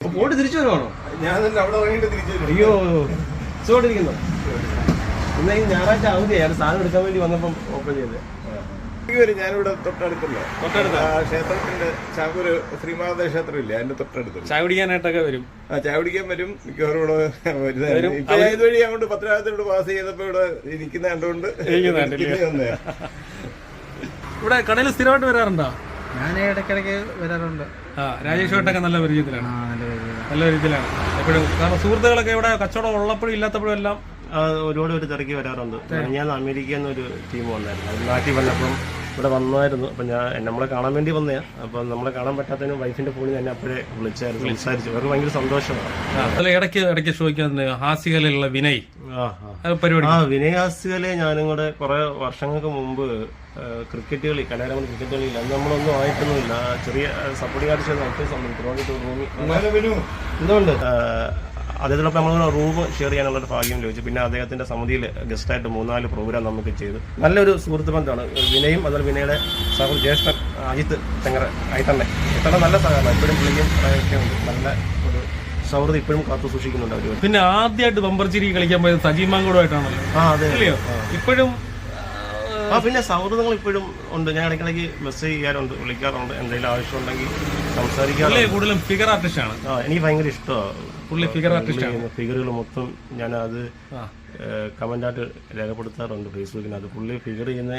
പോയിട്ട് തിരിച്ചു വരുവാണോ? ഞാൻ തന്നെ അവിടെ ഇറങ്ങിയിട്ട് തിരിച്ചു വരും. അയ്യോ, സുഖമായിട്ടിരിക്കുന്നു. ഇന്ന് ഈ ഞായറാഴ്ച അവധിയാണ്, സാധനം എടുക്കാൻ വേണ്ടി വന്നപ്പം ഓപ്പൺ ചെയ്തത്. ഞാനിവിടെ തൊട്ടടുത്തല്ലോ, ക്ഷേത്രത്തിന്റെ ചാവൂര് ശ്രീമാത ക്ഷേത്രം ഇല്ലേ, അതിന്റെ തൊട്ടടുത്ത് ചായ കുടിക്കാനായിട്ടൊക്കെ വരും. ചായ കുടിക്കാൻ വരും മിക്കവാറും ഇവിടെ വരുന്നതായിരുന്നു. ഇപ്പൊ ഇതുവഴി അങ്ങോട്ട് പത്തനാപുരത്തോട് പാസ് ചെയ്തപ്പോ ഇവിടെ ഇരിക്കുന്ന കണ്ടുകൊണ്ട് ഇവിടെ കടയിൽ സ്ഥിരമായിട്ട് വരാറുണ്ടോ? ഞാൻ ഇടയ്ക്കിടയ്ക്ക് വരാറുണ്ട്. രാജേഷുമായിട്ടൊക്കെ നല്ല പരിചയത്തിലാണ്. നല്ല രീതിയിലാണ് എപ്പോഴും. കാരണം സുഹൃത്തുക്കളൊക്കെ ഇവിടെ കച്ചവടം ഉള്ളപ്പോഴും ഇല്ലാത്തപ്പോഴും എല്ലാം ഒരുപാട് പേര് തിരക്കി വരാറുണ്ട്. ഞാൻ അമേരിക്കയിൽ നിന്ന് ഒരു ടീം വന്നായിരുന്നു, അവർ നാട്ടിൽ വന്നപ്പം ഇവിടെ വന്നായിരുന്നു. അപ്പം നമ്മളെ കാണാൻ വേണ്ടി വന്നതാണ്. അപ്പം നമ്മളെ കാണാൻ പറ്റാത്തതിന് വൈഫിന്റെ ഫോണിൽ തന്നെ അപ്പോഴേ വിളിച്ചായിരുന്നു, സംസാരിച്ചു. അവർക്ക് ഭയങ്കര സന്തോഷമാണ്. അതിൽ ഇടയ്ക്ക് ചോദിക്കുന്നത് ഹാസ്യകലയിലുള്ള വിനയ് പരിപാടി. വിനയ് ഹാസ്യകലയെ ഞാനും കൂടെ കുറെ വർഷങ്ങൾക്ക് മുമ്പ് ക്രിക്കറ്റ് കളി, കലാരമണി ക്രിക്കറ്റ് കളിയിൽ അന്ന് നമ്മളൊന്നും ആയിട്ടൊന്നുമില്ല, ചെറിയ സപ്പോർട്ട് കാർഡ് എന്തുകൊണ്ട് അദ്ദേഹത്തിനൊപ്പം നമ്മൾ റൂം ഷെയർ ചെയ്യാനുള്ള ഒരു ഭാഗ്യം ലഭിച്ചു. പിന്നെ അദ്ദേഹത്തിന്റെ സമിതിയിൽ ഗസ്റ്റായിട്ട് 3-4 പ്രോഗ്രാം നമുക്ക് ചെയ്തു. നല്ലൊരു സുഹൃത്ത് ബന്ധമാണ് വിനയും. അതുപോലെ വിനയുടെ സഹോദരൻ ജ്യേഷ്ഠൻ അജിത്ത് തെങ്ങറ ആയിത്തന്നെ നല്ല സഹകരണം. ഇപ്പോഴും പുള്ളിയും ഉണ്ട്. നല്ല ഒരു സൗഹൃദം ഇപ്പോഴും കാത്തു സൂക്ഷിക്കുന്നുണ്ട് അവർ. പിന്നെ ആദ്യമായിട്ട് ബമ്പർച്ചിരി കളിക്കാൻ പോയത് സജീമാങ്കോടുമായിട്ടാണല്ലോ. അതെ, ഇപ്പോഴും പിന്നെ സൗഹൃദങ്ങൾ ഇപ്പോഴും ഉണ്ട്. ഞാൻ ഇടയ്ക്കിടയ്ക്ക് മെസ്സേജ് ചെയ്യാറുണ്ട്, വിളിക്കാറുണ്ട്, എന്തെങ്കിലും ആവശ്യമുണ്ടെങ്കിൽ സംസാരിക്കാറുണ്ട്. കൂടുതലും ഫിഗർ ആർട്ടിസ്റ്റ് ആണ്. എനിക്ക് ഭയങ്കര ഇഷ്ടമാണ് പുള്ളി ഫിഗർ ആർട്ടിസ്റ്റ് ആണ്. ഫിഗറുകൾ മൊത്തം ഞാൻ അത് കമന്റായിട്ട് രേഖപ്പെടുത്താറുണ്ട് ഫേസ്ബുക്കിനകത്ത്. പുള്ളി ഫിഗർ ചെയ്യുന്ന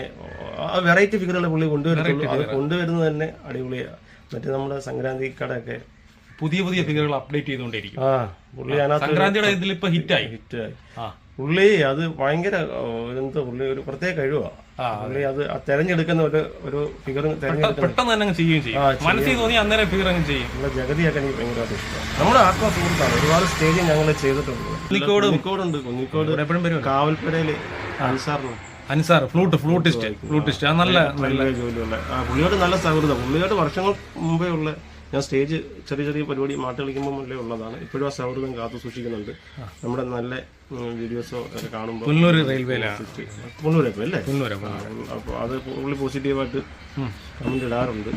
വെറൈറ്റി ഫിഗറുകൾ പുള്ളി കൊണ്ടുവരുന്നുള്ളൂ. അത് കൊണ്ടുവരുന്നത് തന്നെ അടിപൊളിയാണ്. മറ്റേ നമ്മുടെ സംക്രാന്തി കടയൊക്കെ പുതിയ ഫിഗറുകൾ അപ്ഡേറ്റ് ചെയ്തുകൊണ്ടിരിക്കും. പുള്ളി സംക്രാന്തിയുടെ ഇതിൽ ഇപ്പൊ ഹിറ്റായി. പുള്ളി അത് ഭയങ്കര പുള്ളി ഒരു പ്രത്യേക കഴിവാണ്. പുള്ളി അത് തെരഞ്ഞെടുക്കുന്ന ഒരു ഫിഗർ പെട്ടെന്ന് തന്നെ ചെയ്യുകയും ചെയ്യും. മനസ്സിൽ തോന്നി അന്നേരം ഫിഗർ അങ്ങ് ചെയ്യും. ജഗതിയൊക്കെ എനിക്ക് ഭയങ്കരമായിട്ട് ഇഷ്ടമാണ്. നമ്മുടെ ആത്മസുഹൃത്താണ്. ഒരുപാട് സ്റ്റേജിൽ ഞങ്ങൾ ചെയ്തിട്ടുണ്ട്. കുന്നിക്കോട് കാവൽപ്പടയില് അൻസാർ ഫ്ലൂട്ടിസ്റ്റ് നല്ല ജോലിയുള്ള പുള്ളിയോട് നല്ല സൗഹൃദം. പുള്ളിയോട് വർഷങ്ങൾ മുമ്പേ ഉള്ള ഞാൻ സ്റ്റേജ് ചെറിയ പരിപാടി മാട്ട് കളിക്കുമ്പോൾ മുതലേ ഉള്ളതാണ്. ഇപ്പോഴും ആ സൗഹൃദം കാത്തു സൂക്ഷിക്കുന്നുണ്ട്. നമ്മുടെ നല്ല വീഡിയോസോ ഒക്കെ കാണുമ്പോൾ അല്ലേ, അപ്പോൾ അത് പുള്ളി പോസിറ്റീവായിട്ട് കമന്റ് ഇടാറുണ്ട്.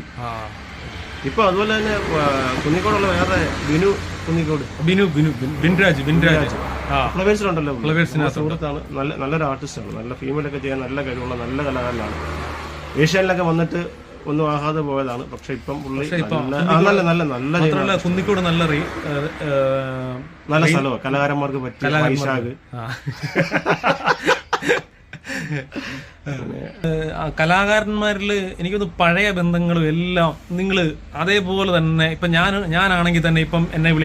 ഇപ്പൊ അതുപോലെ തന്നെ കുന്നിക്കോടുള്ള വേറെ ബിൻരാജ് ഫ്ലവേഴ്സിലുണ്ടല്ലോ, സുഹൃത്താണ്. നല്ലൊരു ആർട്ടിസ്റ്റാണ്. നല്ല ഫീമെയിലൊക്കെ ചെയ്യാൻ നല്ല കഴിവുള്ള നല്ല കലാകാരനാണ്. ഏഷ്യാനിലൊക്കെ വന്നിട്ട് ഒന്നും ആകാതെ പോയതാണ്. പക്ഷെ ഇപ്പം പുള്ളി നല്ല കുന്നിക്കോട് നല്ല സ്ഥലമാണ്, കലാകാരന്മാർക്ക് പറ്റിയ വൈശാഖ്. കലാകാരന്മാരിൽ എനിക്കൊന്ന് പഴയ ബന്ധങ്ങളും എല്ലാം നിങ്ങൾ അതേപോലെ തന്നെ ഇപ്പൊ ഞാനാണെങ്കിൽ തന്നെ ഇപ്പം എന്നെ